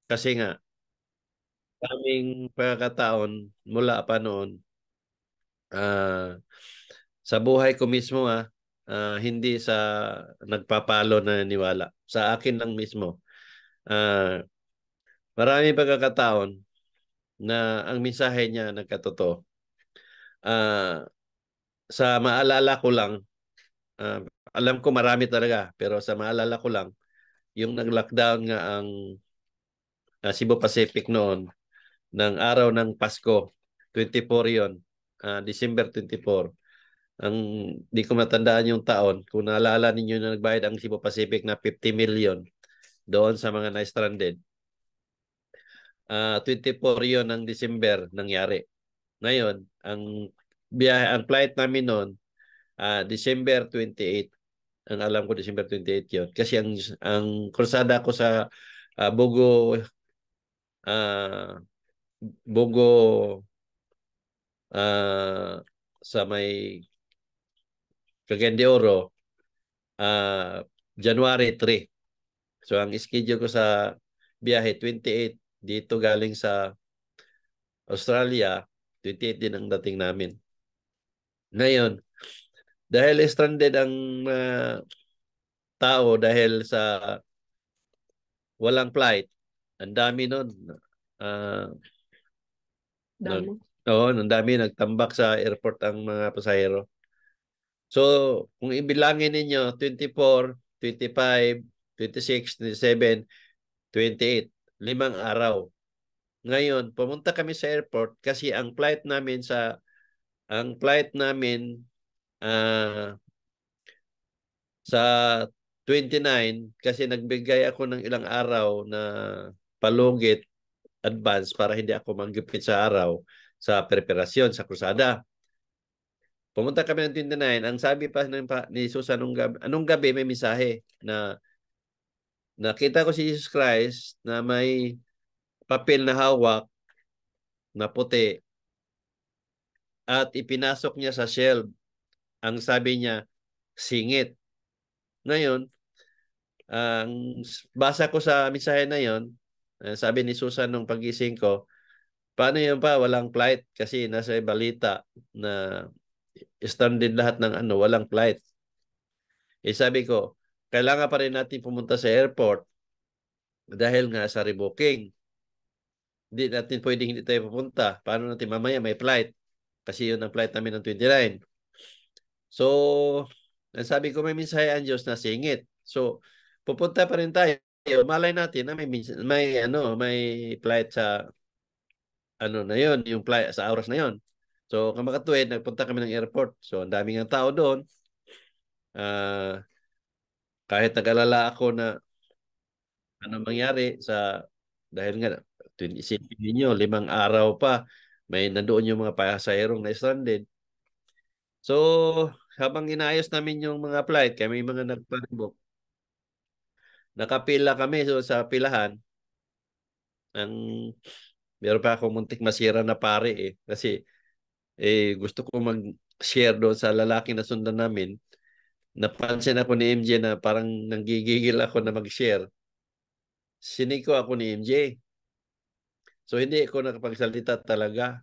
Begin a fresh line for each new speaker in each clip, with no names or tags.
Kasi nga, kaming pagkakataon mula pa noon, ah, sa buhay ko mismo hindi sa nagpapalo na naniwala. Sa akin lang mismo. Ah, Maraming pagkakataon na ang mensahe niya nagkatotoo. Ah, sa maalala ko lang, ah, alam ko marami talaga, pero sa maalala ko lang, yung nag-lockdown nga ang Cebu Pacific noon, ng araw ng Pasko, 24 yon, December 24. Ang di ko matandaan yung taon. Kung naalala ninyo na nagbayad ang Cebu Pacific na 50 million doon sa mga na-stranded. 24 yon ng December nangyari. Ngayon, ang flight namin noon, December 28. Ang alam ko December 28 yon. Kasi ang kursada ko sa Bugo, ah, Bugo, ah, sa may Cagayan de Oro, January 3. So ang schedule ko sa biyahe 28, dito galing sa Australia, 28 din ang dating namin. Ngayon, dahil stranded ang tao dahil sa walang flight, ang dami nun. Uh,
Dami.
ang dami nagtambak sa airport ang mga pasahero. So, kung ibilangin ninyo, 24, 25, 26, 27, 28, 5 araw. Ngayon, pumunta kami sa airport kasi ang flight namin sa 29 kasi nagbigay ako ng ilang araw na palugit advance para hindi ako manggupit sa araw sa preparasyon sa krusada. Pumunta kami ng 29. Ang sabi pa ni Susan anong gabi may mensahe na nakita ko si Jesus Christ na may papel na hawak na puti at ipinasok niya sa shelf. Ang sabi niya, singit. Ngayon, ang basa ko sa mensahe na yon, sabi ni Susan nung pagising ko, paano yun pa? Walang flight kasi nasa balita na stranded lahat ng walang flight. Sabi ko, kailangan pa rin natin pumunta sa airport dahil nga sa rebooking. Hindi natin pwedeng hindi tayo pupunta. Paano natin mamaya may flight? Kasi yun ang flight namin ng 29. So, ang sabi ko may mensahe ang Diyos na singit. So, pupunta pa rin tayo. Malay natin na may flight sa na yon, yung flight sa oras na yon. So, kamakatuwid, nagpunta kami ng airport. So, ang daming ng tao doon. Ah, Kahit nag-alala ako na ano mangyari dahil nga, isipin ninyo, 5 araw pa, may nandoon yung mga pasaherong na stranded. So, habang inaayos namin yung mga flight, kami mga nagpa-rebook, nakapila kami sa pilahan. Ang meron pa akong muntik masira na pare kasi gusto ko mag-share doon sa lalaki na sundan namin. Napansin ako ni MJ na parang nanggigigil ako na mag-share. Siniko ako ni MJ. So hindi ako nakapagsalita talaga.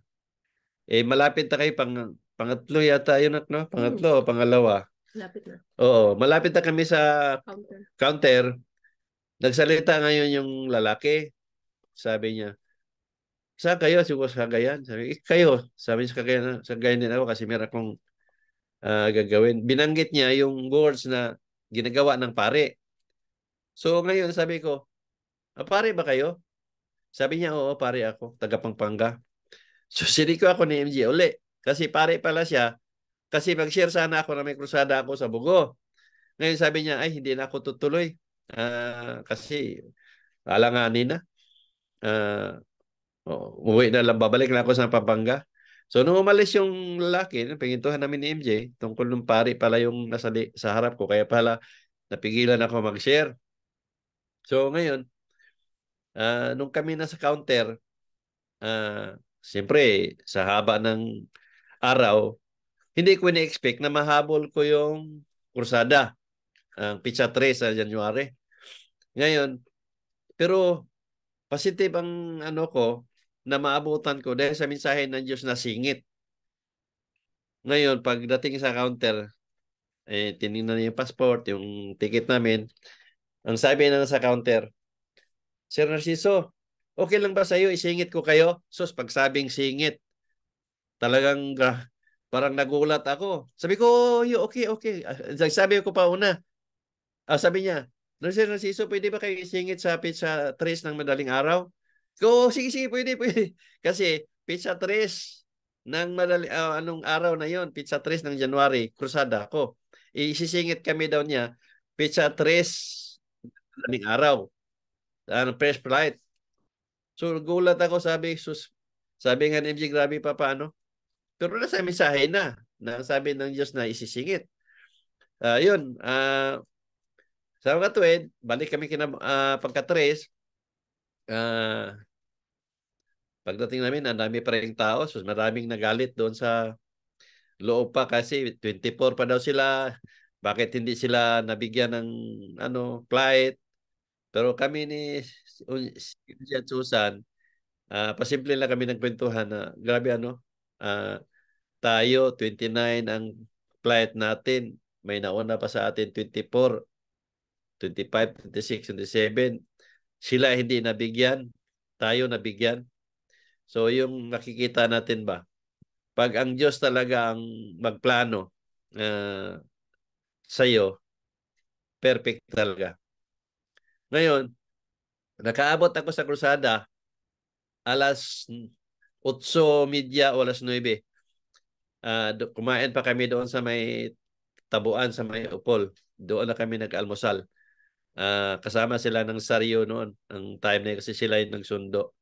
Malapit na kayo pangatlo yata yun no? Pangatlo o pangalawa.
Lapit na.
Oo, malapit na kami sa counter. Nagsalita ngayon yung lalaki. Sabi niya, saan kayo? Siguro sa Cagayan. Sabi, kayo. Sabi niya sa Cagayan, sa Cagayan din ako kasi meron akong gagawin. Binanggit niya yung words na ginagawa ng pare. So ngayon sabi ko, pare ba kayo? Sabi niya, oo, pare ako, taga Pampanga. So siniko ako ni MJ uli. Kasi pare pala siya. Kasi mag-share sana ako na may krusada ako sa Bugo. Ngayon sabi niya, ay hindi na ako tutuloy. Kasi alanganin na. Ah, Umuwi na lang, babalik na ako sa Pampanga. So nung umalis yung lalaki, pingintuhan namin ni MJ, tungkol nung pare pala yung sa harap ko. Kaya pala napigilan ako mag-share. So ngayon, nung kami na sa counter, siyempre, sa haba ng araw, hindi ko ni-expect na mahabol ko yung kursada, ang Pizza 3 sa January. Ngayon, pero positive ang ano ko na maabutan ko dahil sa mensahe ng Diyos na singit. Ngayon, pagdating sa counter, tinignan niya yung passport, yung ticket namin. Ang sabi na sa counter, Sir Narciso, okay lang ba sa'yo? Isingit ko kayo? Sus, pagsabing singit, talagang parang nagulat ako. Sabi ko, okay, okay. Sabi ko pa una, sabi niya, Sir Narciso, pwede ba kayo isingit sa pizza 3 ng madaling araw? Ko, sige, sige, pwede, pwede. Kasi pizza 3 ng anong araw na yon, pizza 3 ng January, krusada ko. Isisingit kami daw niya, pizza 3 madaling araw. Fresh flight. So, gulat ako, sabi nga ni MJ, grabe pa paano. Pero nasa mensahe na sabi ng Diyos na isisingit. Yun, sa mga tuwid, balik kami pagka-tres. Pagdating namin, ang dami pa rin tao. So, maraming nagalit doon sa loob pa kasi 24 pa daw sila. Bakit hindi sila nabigyan ng flight? Pero kami ni si at Susan, pasimple lang kami nagkwentuhan na grabe tayo 29 ang flight natin. May nauna pa sa atin 24, 25, 26, 27. Sila hindi nabigyan, tayo nabigyan. So yung nakikita natin ba, pag ang Diyos talaga ang magplano sa'yo, perfect talaga. Ngayon, nakaabot ako sa krusada alas 8:30 o alas 9. Kumain pa kami doon sa may tabuan, sa may Upol. Doon na kami nag-almusal. Kasama sila ng Saryo noon. Ang time na yun kasi sila yung nagsundo.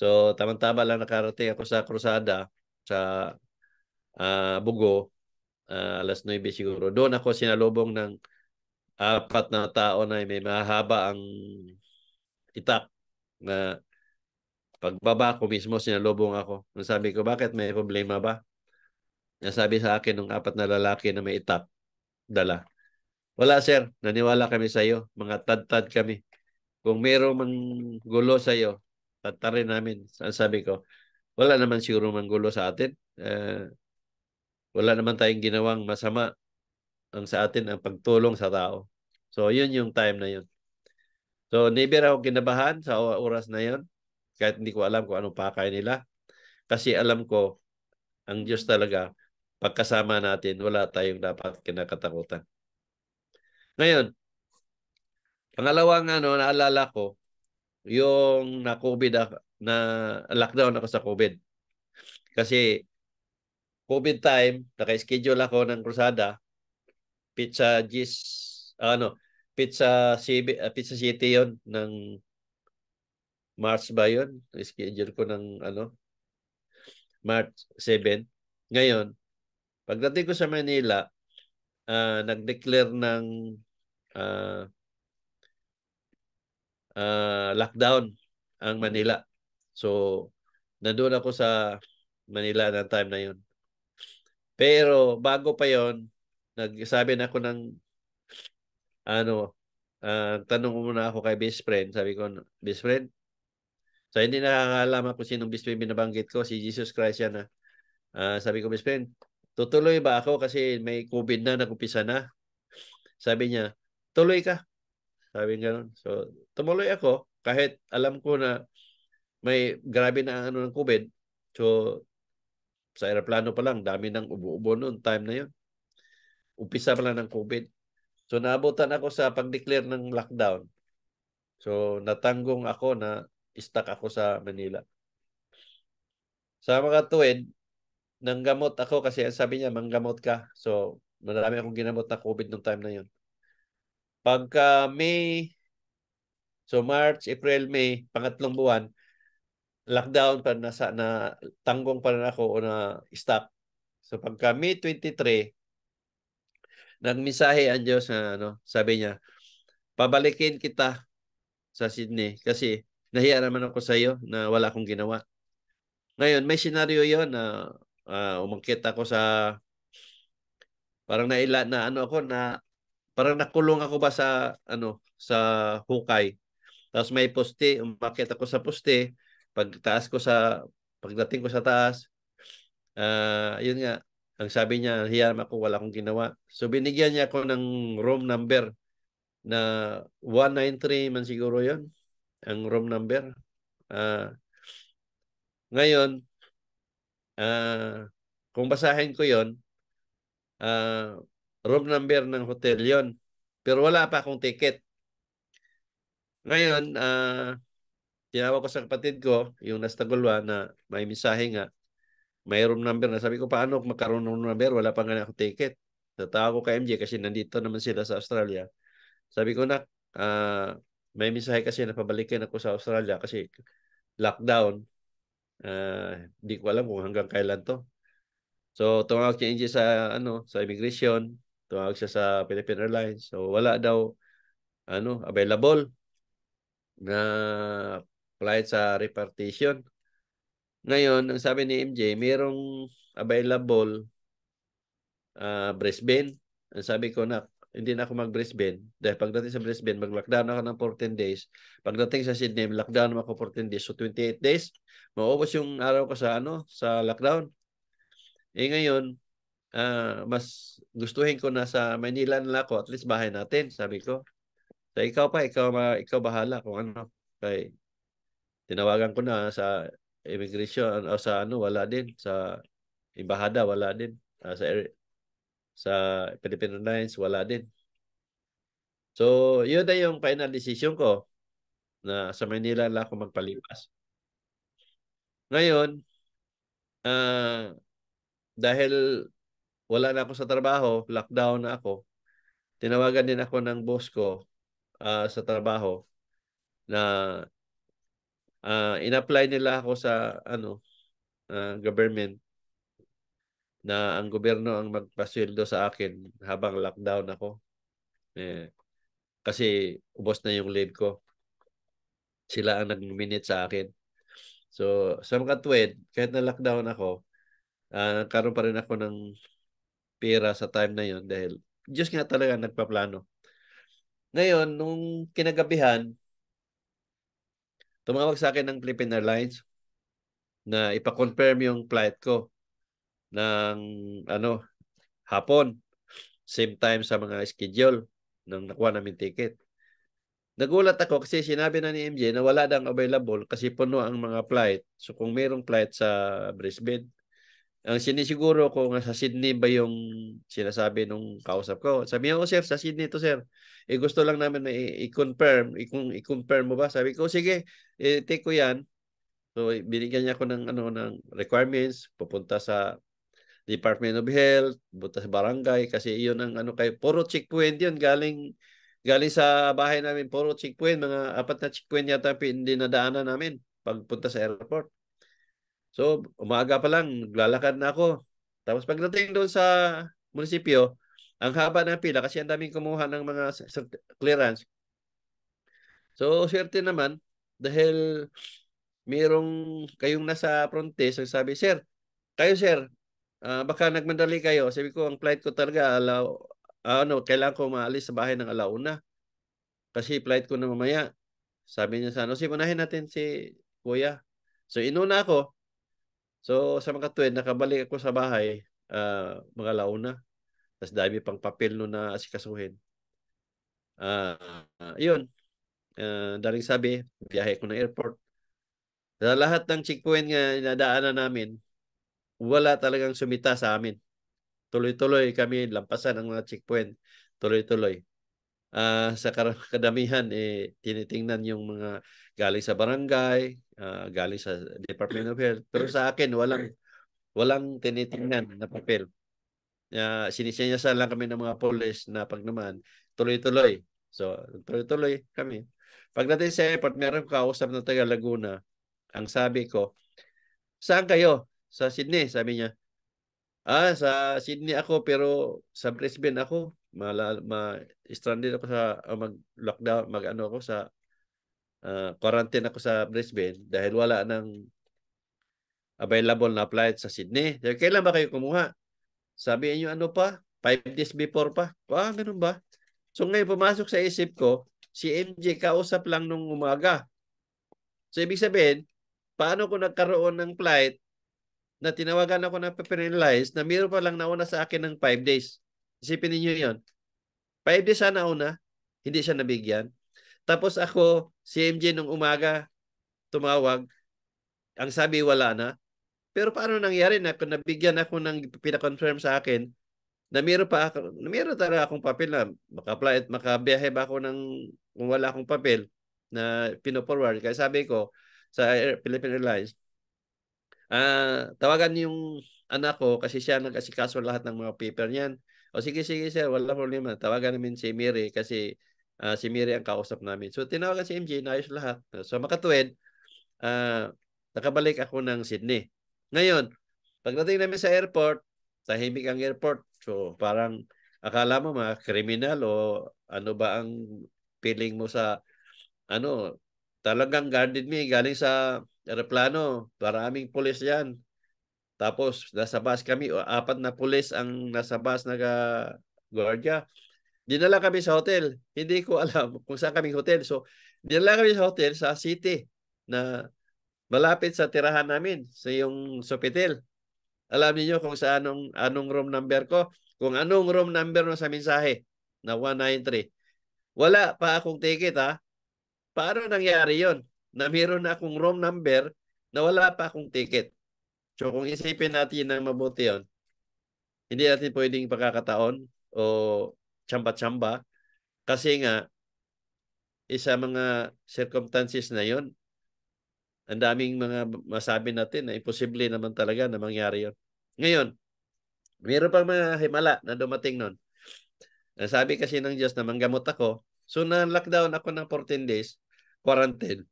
So, tamang-tama lang nakarating ako sa krusada sa Bugo, alas 9 siguro. Doon ako sinalubong ng 4 na tao na may mahaba ang itak na pagbaba ko mismo sinalubong ako. Sabi ko, bakit may problema ba? Nasabi sa akin ng 4 na lalaki na may itak, dala. Wala sir, naniwala kami sa iyo. Mga tad-tad kami. Kung mayroong mang gulo sa iyo, tatarin namin. Sabi ko, wala naman siguro mang gulo sa atin. Wala naman tayong ginawang masama. Ang sa atin ang pagtulong sa tao. So, yun yung time na yun. So, never ako kinabahan sa oras na yun. Kahit hindi ko alam kung anong pakay nila. Kasi alam ko, ang Diyos talaga, pagkasama natin, wala tayong dapat kinakatakutan. Ngayon, pangalawang naalala ko, yung na-COVID na lockdown ako sa COVID. Kasi COVID time, naka-schedule ako ng krusada, Pizza Gis, Pizza City yon ng March ba yun? Schedule ko ng March 7. Ngayon, pagdating ko sa Manila, nag-declare ng uh, lockdown ang Manila. So, nandun ako sa Manila ng time na yun. Pero bago pa yon, nagsabi na ako ng tanong ko muna ako kay best friend. Sabi ko, best friend, so hindi nakakaalam ako sinong best friend binabanggit ko, si Jesus Christ yan. Sabi ko, best friend, tutuloy ba ako kasi may COVID na, nag-umpisa na? Sabi niya, tuloy ka. Sabi nga nun. So, tumuloy ako kahit alam ko na may grabe na ng COVID. So, sa aeroplano pa lang, dami ng ubo-ubo noon, time na yun. Umpisa pa lang ng COVID. So, naabutan ako sa pag-declare ng lockdown. So, natanggong ako na stuck ako sa Manila. Sa mga tuwid, nanggamot ako kasi sabi niya, manggamot ka. So, marami akong ginamot na COVID nung time na yun. Pagka May, so March, April, May, pangatlong buwan, lockdown pa na tanggong pa rin ako o na stop. So pagka May 23, nagmisahe ang Diyos na sabi niya, pabalikin kita sa Sydney kasi nahiya naman ako sa iyo na wala akong ginawa. Ngayon, may senaryo yon na umangkit ako sa parang ako na parang nakulong ako ba sa sa hukay. Tapos may poste, umakyat ako sa poste. Pagdating ko sa taas, yun nga, ang sabi niya, hiyam ako, wala akong ginawa. So binigyan niya ako ng room number na 193 man siguro yun, ang room number. Ngayon, kung basahin ko yon, room number ng hotel yon. Pero wala pa akong ticket. Ngayon, tinawag ko sa kapatid ko, yung nasa Tagulwa, na may mensahe nga, may room number na. Sabi ko, paano kung magkaroon ng room number? Wala pa nga ako ticket. Tatawag ko kay MJ kasi nandito naman sila sa Australia. Sabi ko na, may mensahe kasi na pabalikin ako sa Australia kasi lockdown. Di ko alam kung hanggang kailan to. So, tumawag si MJ sa immigration. Tumawag siya sa Philippine Airlines. So, wala daw available na flight sa repartition. Ngayon, ang sabi ni MJ, mayroong available Brisbane. Ang sabi ko na, hindi na ako mag-Brisbane. Dahil pagdating sa Brisbane, mag-lockdown ako ng 14 days. Pagdating sa Sydney, lockdown ako 14 days. So, 28 days. Maubos yung araw ko sa lockdown. Ngayon, mas gustuhin ko na sa Manila na ako, at least bahay natin, sabi ko. So, ikaw bahala kung ano. Kaya, tinawagan ko na sa immigration o wala din. Sa embahada, wala din. Sa Philippine Airlines, wala din. So, yun na yung final decision ko na sa Manila lang ako magpalipas. Ngayon, dahil wala na ako sa trabaho, lockdown na ako, tinawagan din ako ng boss ko sa trabaho na in-apply nila ako sa government na ang gobyerno ang magpasweldo sa akin habang lockdown ako. Kasi ubos na yung leave ko. Sila ang nag-nominate sa akin. So, sa mga tuwid, kahit na lockdown ako, nagkaroon pa rin ako ng pera sa time na yon dahil Diyos nga talaga nagpaplano. Ngayon, nung kinagabihan, tumawag sa akin ng Philippine Airlines na ipa-confirm yung flight ko ng hapon. Same time sa mga schedule nang nakuha namin ticket. Nagulat ako kasi sinabi na ni MJ na wala dang available kasi puno ang mga flight. So kung mayroong flight sa Brisbane, ang sinisiguro ko nga sa Sydney ba yung sinasabi nung kausap ko. Sabi niya, sir, sa Sydney to sir. Gusto lang namin na i-confirm. I-confirm mo ba? Sabi ko, sige, take ko yan. So binigyan niya ako ng requirements, pupunta sa Department of Health, pupunta sa barangay kasi iyon ang puro checkpoint yun galing sa bahay namin, puro checkpoint, mga 4 na checkpoint yata hindi nadaanan namin pagpunta sa airport. So, umaga pa lang, naglalakad na ako. Tapos pagdating doon sa munisipyo, ang haba ng pila kasi ang daming kumuha ng mga clearance. So, swerte naman dahil mayroong kayong nasa frontis, sabi, sir, baka nagmadali kayo. Sabi ko, ang flight ko talaga, kailangan ko maalis sa bahay ng 1:00. Kasi flight ko na mamaya. Sabi niya unahin natin si Kuya. So, inuna ako. So, sa mga tuwid, nakabalik ako sa bahay, mga 1:00. Tapos dami pang papel no na asikasuhin. Yun. Daling sabi, biyahe ko ng airport. Sa lahat ng checkpoint nga inadaanan namin, wala talagang sumita sa amin. Tuloy-tuloy kami lampasan ang mga checkpoint. Tuloy-tuloy. Sa kadamihan, tinitingnan yung mga galing sa barangay, galing sa Department of Health. Pero sa akin, walang tinitingnan na papel. Sinisinyasan lang kami ng mga police na pag naman, tuloy-tuloy. So, tuloy-tuloy kami. Pagdating sa airport, meron kausap na taga Laguna. Ang sabi ko, saan kayo? Sa Sydney, sabi niya. Sa Sydney ako pero sa Brisbane ako. Stranded ako sa mag-lockdown, ako sa quarantine ako sa Brisbane dahil wala nang available na flight sa Sydney. Kailan ba kayo kumuha? Sabi niyo 5 days before pa. Ganun ba? So ngayon pumasok sa isip ko, si MJ kausap lang nung umaga. So, ibig sabihin, paano ko nagkaroon ng flight na tinawagan ako na pa-penalize na mayroon pa lang nauna sa akin ng 5 days. Isipin niyo yon. 5 days sana nauna, hindi siya nabigyan. Tapos ako, si MJ nung umaga, tumawag, ang sabi wala na. Pero paano nangyari na kung nabigyan ako ng pinakonfirm sa akin na meron talaga akong papel na maka-apply at makabiyahe ba ako ng kung wala akong papel na pino-forward. Kaya sabi ko sa Philippine Airlines, tawagan yung anak ko kasi siya nag-asikaso lahat ng mga paper niyan. O sige, sige sir, wala problema. Tawagan namin si Miri kasi si Miri ang kausap namin. So tinawagan si MJ, naayos lahat. So makatuwid, nakabalik ako ng Sydney. Ngayon, pagdating namin sa airport, tahimik ang airport. So parang akala mo mga kriminal o ano ba ang feeling mo sa ano, talagang guarded me galing sa aeroplano. Maraming pulis yan. Tapos nasa bus kami, 4 na pulis ang nasa bus gwardiya. Dinala kami sa hotel. Hindi ko alam kung saan kaming hotel. So, dinala kami sa hotel sa city na malapit sa tirahan namin sa yung Sofitel. Alam niyo kung sa anong room number ko? Kung anong room number mo sa mensahe na 193. Wala pa akong ticket ha. Paano nangyari yon? Na meron na akong room number na wala pa akong ticket. So kung isipin natin ng mabuti yon, hindi natin pwedeng pagkakataon o tsamba-tsamba kasi nga isa mga circumstances na yon, ang daming mga masabi natin na imposible naman talaga na mangyari yon. Ngayon, mayroon pang mga himala na dumating nun. Sabi kasi ng Diyos na manggamot ako. So na-lockdown ako ng 14 days, quarantine.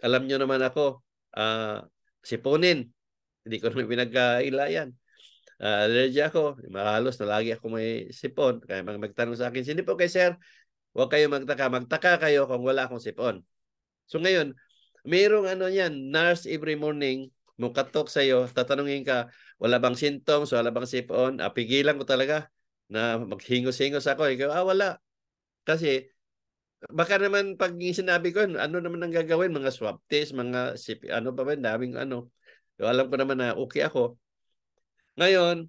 Alam nyo naman ako, sipunin. Hindi ko naman pinagkailayan. Allergy ako. Halos na lagi ako may sipon. Kaya magtanong sa akin, hindi po kay sir, huwag kayo magtaka. Magtaka kayo kung wala akong sipon. So ngayon, mayroong ano yan, nurse every morning, mukatok sa'yo, tatanungin ka, wala bang symptoms, wala bang sipon, pigilan ko talaga na maghingos-hingos ako. Ikaw, wala. Kasi, baka naman pag sinabi ko, ano naman ang gagawin? Mga swab test, mga ano pa ba, daming ano. So, alam ko naman na okay ako. Ngayon,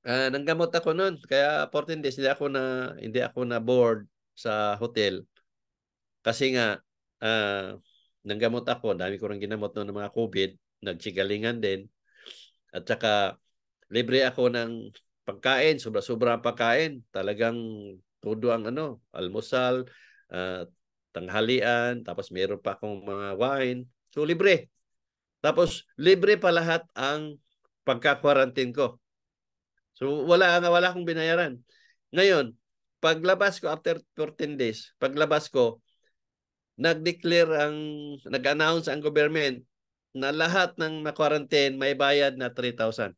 nanggamot ako noon. Kaya 14 days, hindi ako na board sa hotel. Kasi nga, nanggamot ako, dami ko rin ginamot noon ng mga COVID, nagsigalingan din. At saka, libre ako ng pagkain, sobra-sobra ang pagkain. Talagang todo ang almusal, tanghalian, tapos meron pa akong mga wine. So, libre. Tapos, libre pa lahat ang pagka-quarantine ko. So, wala akong binayaran. Ngayon, paglabas ko after 14 days, paglabas ko, nag-announce ang government na lahat ng na-quarantine may bayad na 3,000.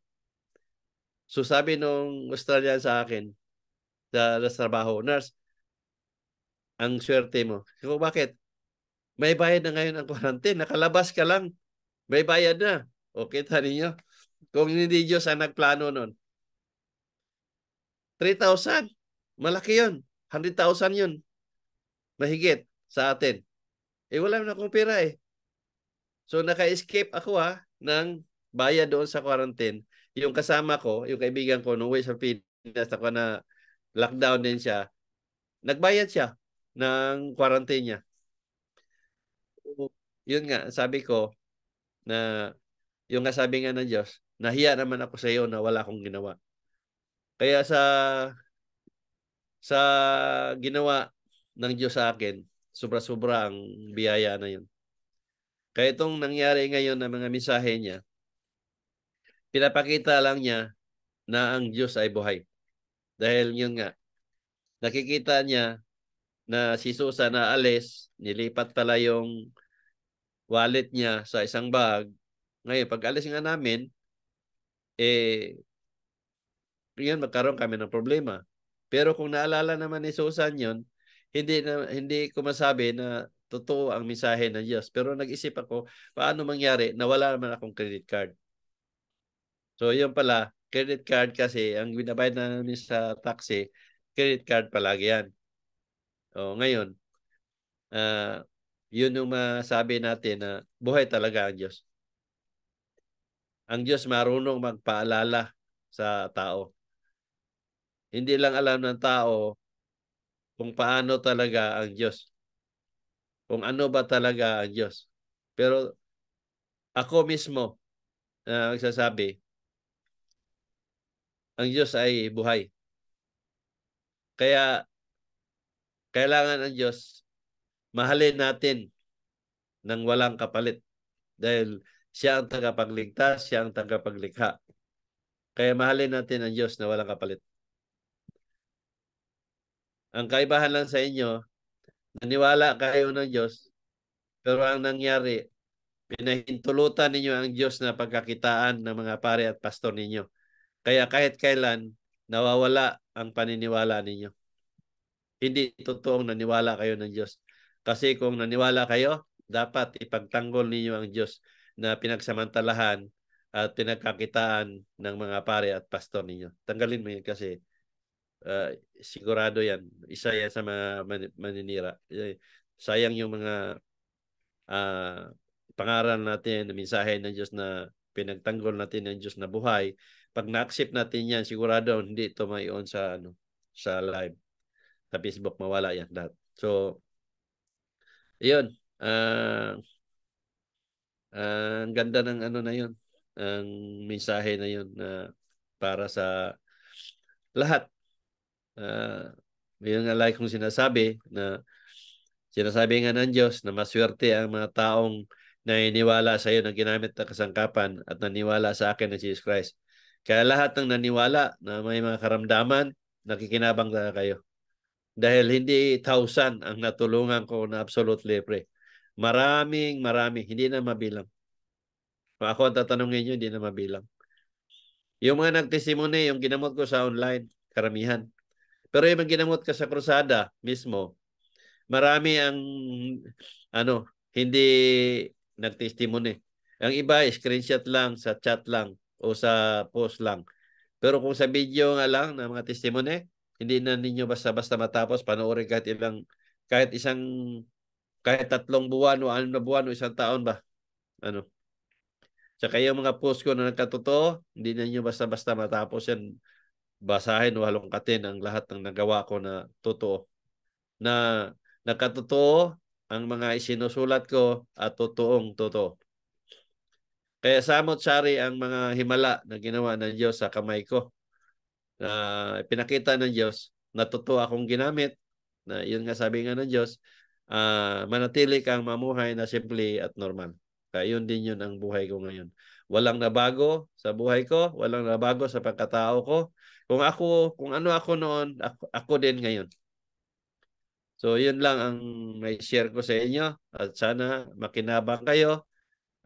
So sabi nung Australian sa akin, sa trabaho, nurse, ang swerte mo. So bakit? May bayad na ngayon ang quarantine. Nakalabas ka lang. May bayad na. Okay, tani nyo. Kung hindi Diyos ang nagplano nun. 3,000. Malaki yun. 100,000 yun. Mahigit sa atin. Wala na akong pera eh. So naka-escape ako ng bayad doon sa quarantine. Yung kasama ko, yung kaibigan ko, nung way sa Pinas, ako na lockdown din siya, nagbayad siya ng quarantine niya. So, yun nga, sabi ko na yung kasabi nga ng Diyos, nahiya naman ako sa iyo na wala akong ginawa. Kaya sa ginawa ng Diyos sa akin, sobra-sobra ang biyaya na yun. Kaya itong nangyari ngayon na mga mensahe niya, pinapakita lang niya na ang Diyos ay buhay. Dahil yun nga, nakikita niya na si Susan na alis, nilipat pala yung wallet niya sa isang bag. Ngayon, pag alis nga namin, yun, magkaroon kami ng problema. Pero kung naalala naman ni Susan yun, hindi ko masabi na totoo ang mensahe ng Diyos. Pero nag-isip ako, paano mangyari na wala naman akong credit card. So yun pala, credit card kasi, ang binabayad namin sa taxi, credit card palagi yan. Ngayon, yun yung masabi natin na buhay talaga ang Diyos. Ang Diyos marunong magpaalala sa tao. Hindi lang alam ng tao kung paano talaga ang Diyos. Kung ano ba talaga ang Diyos. Pero ako mismo, nagsasabi, ang Diyos ay buhay. Kaya kailangan ang Diyos mahalin natin ng walang kapalit. Dahil siya ang tagapagligtas, siya ang tagapaglikha. Kaya mahalin natin ang Diyos na walang kapalit. Ang kaibahan lang sa inyo, naniwala kayo ng Diyos, pero ang nangyari, pinahintulutan ninyo ang Diyos na pagkakitaan ng mga pare at pastor ninyo. Kaya kahit kailan, nawawala ang paniniwala ninyo. Hindi totoong naniwala kayo ng Diyos. Kasi kung naniwala kayo, dapat ipagtanggol ninyo ang Diyos na pinagsamantalahan at pinagkakitaan ng mga pare at pastor ninyo. Tanggalin mo yun kasi sigurado yan. Isa yan sa mga maninira. Sayang yung mga pangaral natin, mensahe ng Diyos na pinagtanggol natin ng Diyos na buhay. Pag na-accept natin yan, sigurado hindi ito maion sa sa live. Sa Facebook, mawala yan lahat. So, yun. Ang ganda ng ano na yun. Ang mensahe na yun na para sa lahat. Yun nga like kong sinasabi na sinasabi nga ng Diyos na maswerte ang mga taong naniniwala sa iyo na ginamit na kasangkapan at naniwala sa akin na Jesus Christ. Kaya lahat ng naniwala na may mga karamdaman, nakikinabang na kayo. Dahil hindi 1,000 ang natulungan ko na absolutely free. Maraming, hindi na mabilang. Kung ako ang tatanungin nyo, hindi na mabilang. Yung mga nagtestimony, yung ginamot ko sa online, karamihan. Pero yung ginamot ka sa krusada mismo, marami ang hindi nagtestimony. Ang iba, screenshot lang, sa chat lang, o sa post lang. Pero kung sa video nga lang ng mga testimony, hindi na ninyo basta-basta matapos panoorin kahit 3 buwan o 6 na buwan o 1 taon ba. Tsaka yung mga post ko na nagkatotoo, hindi na ninyo basta-basta matapos yan. Basahin o halongkatin ang lahat ng nagawa ko na totoo. Na nagkatotoo ang mga isinusulat ko at totoong totoo. Kaya samot-sari ang mga himala na ginawa ng Diyos sa kamay ko. Na pinakita ng Diyos na totoo akong ginamit. Na yun nga sabi nga ng Diyos, manatili kang mamuhay na simple at normal. Kaya yun din yun ang buhay ko ngayon. Walang nabago sa buhay ko, walang nabago sa pagkatao ko. Kung ano ako noon, ako din ngayon. So yun lang ang may share ko sa inyo at sana makinabang kayo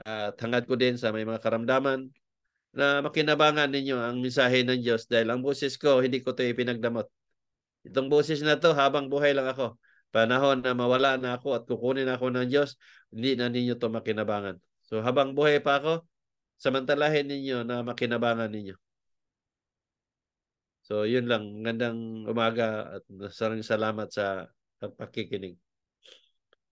at hangad ko din sa may mga karamdaman na makinabangan ninyo ang mensahe ng Diyos dahil ang boses ko hindi ko ito ipinagdamot. Itong boses na to habang buhay lang ako. Panahon na mawala na ako at kukunin ako ng Diyos, hindi na ninyo to makinabangan. So habang buhay pa ako, samantalahin ninyo na makinabangan ninyo. So yun lang, magandang umaga at maraming salamat sa pakikinig.